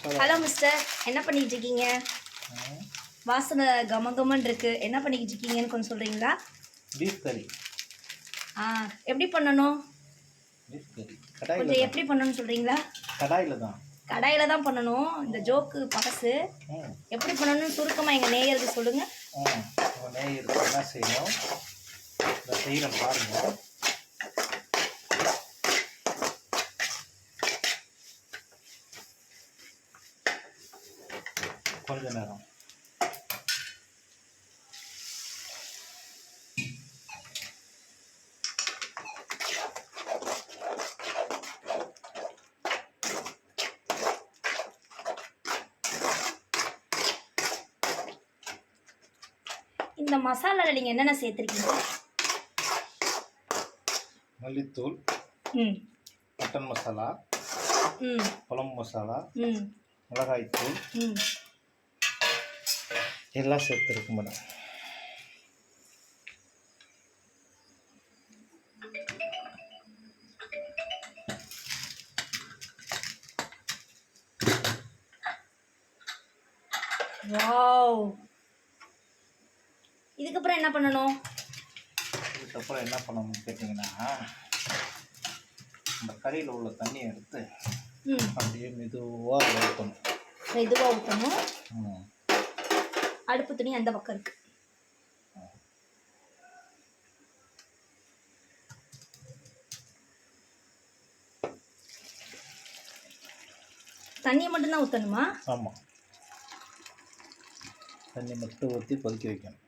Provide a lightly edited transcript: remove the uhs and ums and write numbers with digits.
Hello mister, என்ன பண்ணிட்டு இருக்கீங்க? வாசனை கமகமன் இருக்கு. என்ன பண்ணிக்கிட்டு இருக்கீங்கன்னு கொஞ்சம் சொல்றீங்களா? பீஃப் கறி. எப்படி பண்ணணும்? பீஃப் கறி கொஞ்சம் எப்படி பண்ணணும்னு சொல்றீங்களா? கடாயில தான் பண்ணணும். இந்த ஜோக்கு பகசு. எப்படி பண்ணணும்னு சுருக்கமாக எங்கள் நேயருக்கு சொல்லுங்க. நேயருக்கு என்ன செய்யணும் செய்யறேன் பாருங்க. கொஞ்ச நேரம் இந்த மசாலாவில் நீங்கள் என்னென்ன சேர்த்துருக்கீங்க? மல்லித்தூள், மட்டன் மசாலா, குழம்பு மசாலா, மிளகாய்த்தூள் எல்லாம் சேர்த்துருக்கு மேடம். வாவ், இதுக்கப்புறம் என்ன பண்ணணும்? இதுக்கப்புறம் என்ன பண்ணணும்னு கேட்டிங்கன்னா, இந்த கறியில் உள்ள தண்ணியை எடுத்து அப்படியே மெதுவாக ஊற்றணும். மெதுவாக ஊற்றணும். அடுப்பு துணி அந்த பக்கம் இருக்கு. தண்ணியை மட்டும்தான் ஊற்றணுமா? ஆமாம், தண்ணி மட்டும் ஊற்றி கொதிக்க வைக்கணும்.